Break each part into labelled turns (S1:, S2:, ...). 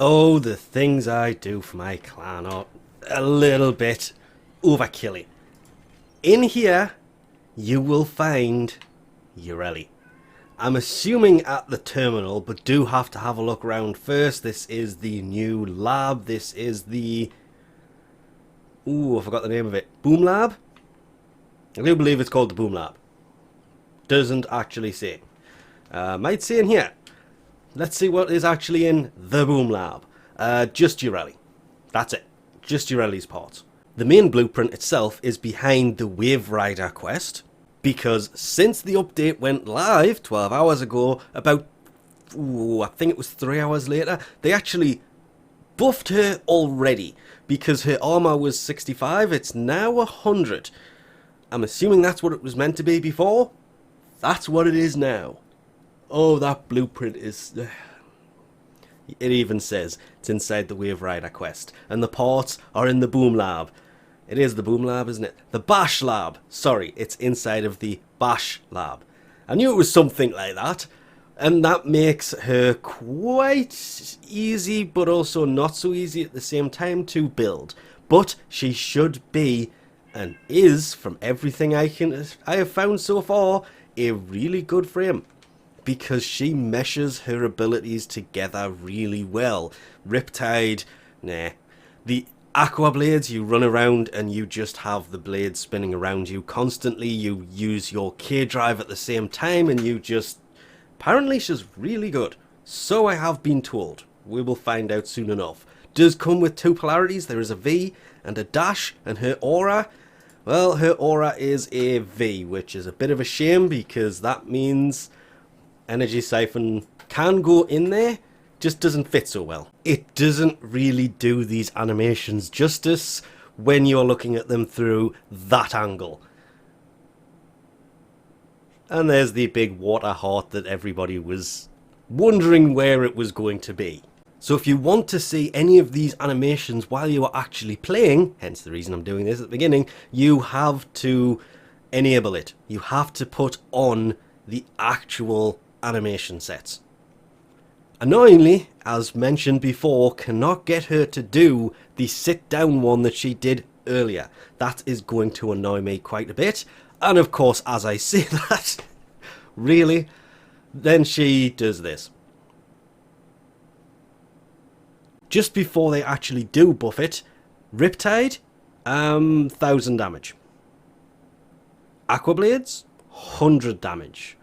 S1: Oh, the things I do for my clan are a little bit overkilly. In here, you will find Yareli. I'm assuming at the terminal, but do have to have a look around first. This is the new lab. This is the... Ooh, I forgot the name of it. Boom Lab? I do believe it's called the Boom Lab. Doesn't actually say. Might say in here. Let's see what is actually in the Boom Lab. Just Yareli. That's it. Just Yareli's parts. The main blueprint itself is behind the Wave Rider quest, because since the update went live 12 hours ago, about, I think it was 3 hours later, they actually buffed her already, because her armor was 65, it's now 100. I'm assuming that's what it was meant to be before. That's what it is now. Oh, that blueprint is... It even says it's inside the Wave Rider quest. And the parts are in the Boom Lab. It is the Boom Lab, isn't it? The Bash Lab. Sorry, it's inside of the Bash Lab. I knew it was something like that. And that makes her quite easy, but also not so easy at the same time to build. But she should be, and is, from everything I have found so far, a really good frame. Because she meshes her abilities together really well. Riptide, nah. The Aqua Blades, you run around and you just have the blades spinning around you constantly. You use your K-Drive at the same time and you just... Apparently she's really good. So I have been told. We will find out soon enough. Does come with two polarities. There is a V and a dash, and her aura... Well, her aura is a V, which is a bit of a shame because that means... Energy Siphon can go in there, just doesn't fit so well. It doesn't really do these animations justice when you're looking at them through that angle. And there's the big water heart that everybody was wondering where it was going to be. So if you want to see any of these animations while you are actually playing, hence the reason I'm doing this at the beginning, you have to enable it. You have to put on the actual animation sets. Annoyingly, as mentioned before, cannot get her to do the sit down one that she did earlier. That is going to annoy me quite a bit. And of course, as I say that, really, then she does this. Just before they actually do buff it, Riptide, 1000 damage. Aqua Blades, 100 damage.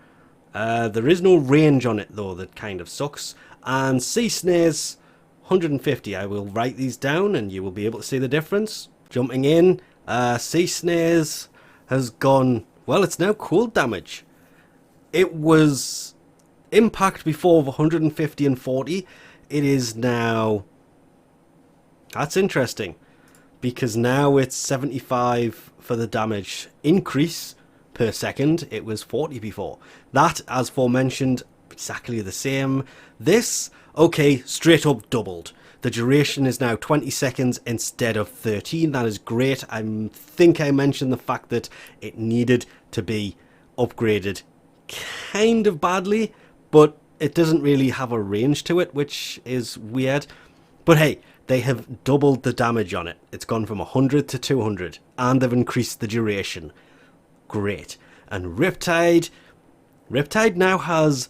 S1: There is no range on it though, that kind of sucks. And Sea Snares, 150. I will write these down and you will be able to see the difference. Jumping in, Sea Snares has gone, well, it's now cold damage. It was impact before of 150 and 40. It is now, that's interesting, because now it's 75 for the damage increase per second. It was 40 before. That, as aforementioned, exactly the same. This, okay, straight up doubled. The duration is now 20 seconds instead of 13. That is great. I think I mentioned the fact that it needed to be upgraded kind of badly, but it doesn't really have a range to it, which is weird. But hey, they have doubled the damage on it. It's gone from 100 to 200, and they've increased the duration. Great. And Riptide now has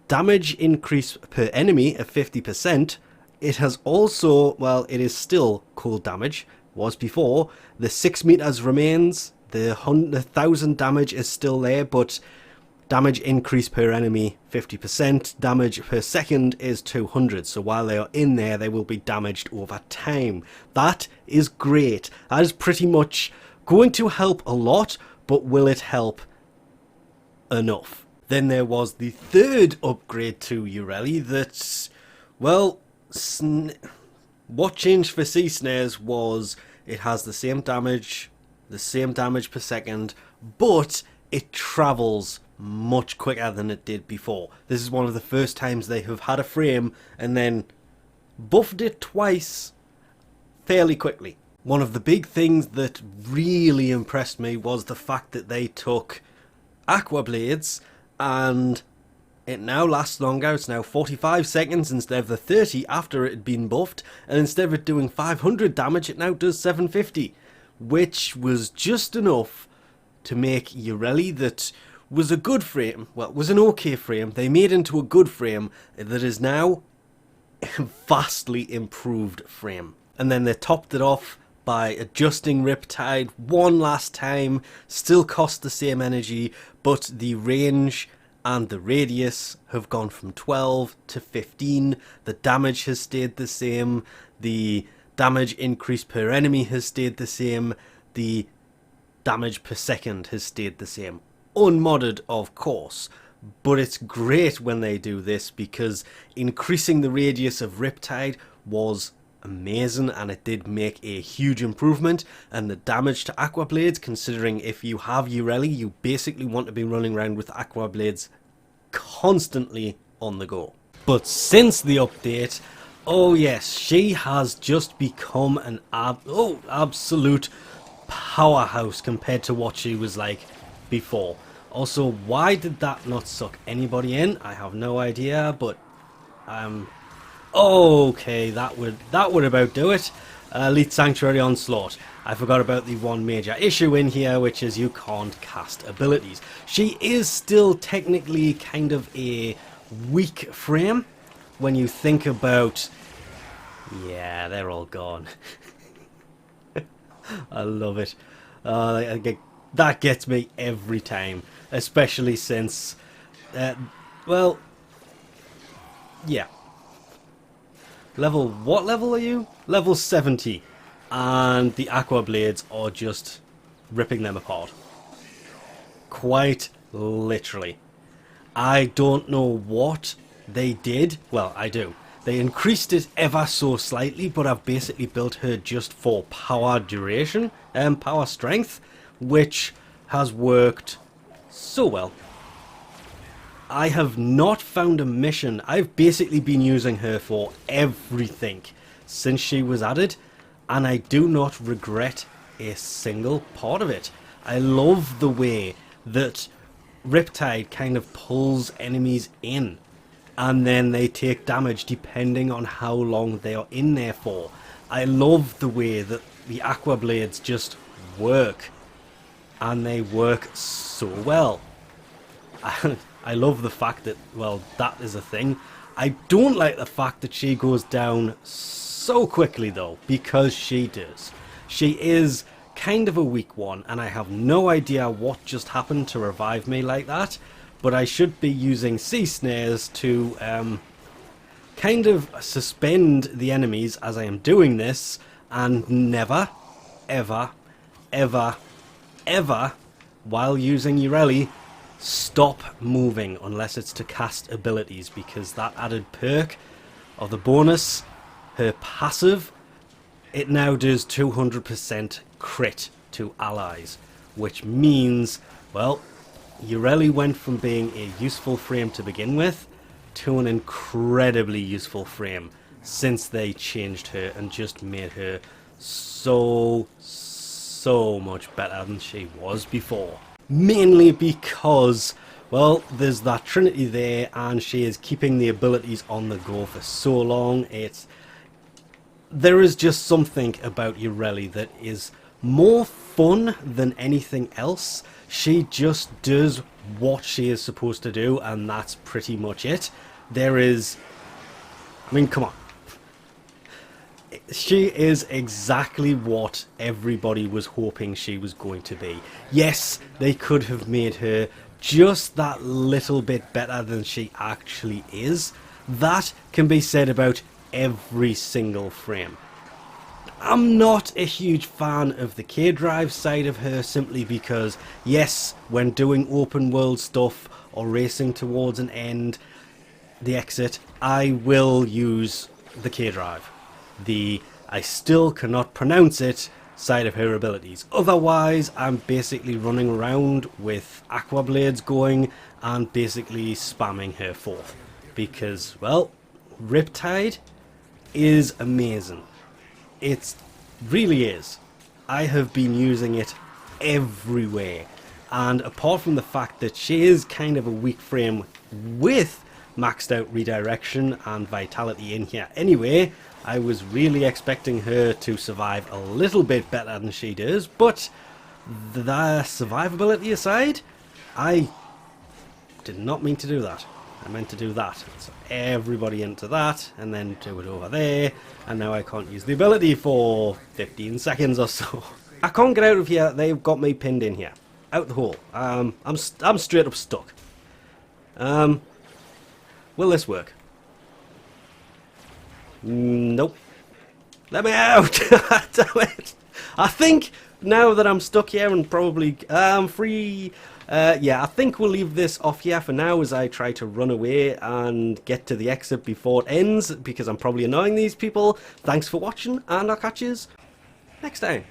S1: damage increase per enemy of 50%. It has also, well, it is still cold damage, was before. The 6 meters remains, the 1000 damage is still there, but damage increase per enemy 50%, damage per second is 200, so while they are in there, they will be damaged over time. That is great. That is pretty much going to help a lot, but will it help enough? Then there was the third upgrade to Yareli that, well, what changed for Sea Snares was it has the same damage per second, but it travels much quicker than it did before. This is one of the first times they have had a frame and then buffed it twice fairly quickly. One of the big things that really impressed me was the fact that they took Aqua Blades and it now lasts longer. It's now 45 seconds instead of the 30 after it had been buffed, and instead of it doing 500 damage, it now does 750, which was just enough to make Yareli, that was a good frame, well, was an okay frame, they made into a good frame that is now a vastly improved frame. And then they topped it off by adjusting Riptide one last time. Still cost the same energy, but the range and the radius have gone from 12 to 15. The damage has stayed the same. The damage increase per enemy has stayed the same. The damage per second has stayed the same. Unmodded, of course. But it's great when they do this, because increasing the radius of Riptide was amazing, and it did make a huge improvement. And the damage to Aqua Blades, considering if you have Yareli, you basically want to be running around with Aqua Blades constantly on the go. But since the update, oh yes, she has just become an absolute powerhouse compared to what she was like before. Also, why did that not suck anybody in? I have no idea, but okay, that would about do it. Elite Sanctuary Onslaught. I forgot about the one major issue in here, which is you can't cast abilities. She is still technically kind of a weak frame when you think about... Yeah, they're all gone. I love it. That gets me every time, especially since, well, yeah. What level are you? Level 70. And the Aqua Blades are just ripping them apart. Quite literally. I don't know what they did. Well, I do. They increased it ever so slightly, but I've basically built her just for power duration and power strength, which has worked so well. I have not found a mission. I've basically been using her for everything since she was added, and I do not regret a single part of it. I love the way that Riptide kind of pulls enemies in, and then they take damage depending on how long they are in there for. I love the way that the Aqua Blades just work, and they work so well. I love the fact that, well, that is a thing. I don't like the fact that she goes down so quickly though, because she does. She is kind of a weak one, and I have no idea what just happened to revive me like that, but I should be using sea snares to kind of suspend the enemies as I am doing this, and never, ever, ever, ever, while using Yareli, stop moving unless it's to cast abilities, because that added perk of the bonus, her passive, it now does 200% crit to allies, which means, well, Yareli went from being a useful frame to begin with to an incredibly useful frame since they changed her and just made her so much better than she was before. Mainly because, well, there's that Trinity there, and she is keeping the abilities on the go for so long. There is just something about Yareli that is more fun than anything else. She just does what she is supposed to do, and that's pretty much it. There is... I mean, come on. She is exactly what everybody was hoping she was going to be. Yes, they could have made her just that little bit better than she actually is. That can be said about every single frame. I'm not a huge fan of the K-Drive side of her, simply because, yes, when doing open world stuff or racing towards an end, the exit, I will use the K-Drive. The I still cannot pronounce it side of her abilities. Otherwise, I'm basically running around with Aqua Blades going and basically spamming her forth. Because, well, Riptide is amazing. It really is. I have been using it everywhere. And apart from the fact that she is kind of a weak frame with maxed out redirection and vitality in here anyway. I was really expecting her to survive a little bit better than she does, but the survivability aside, I did not mean to do that. I meant to do that. So everybody into that, and then do it over there, and now I can't use the ability for 15 seconds or so. I can't get out of here. They've got me pinned in here. Out the hole. I'm straight up stuck. Will this work? Nope. Let me out! Damn it! I think now that I'm stuck here and probably free, yeah, I think we'll leave this off here for now as I try to run away and get to the exit before it ends, because I'm probably annoying these people. Thanks for watching, and I'll catch you next time.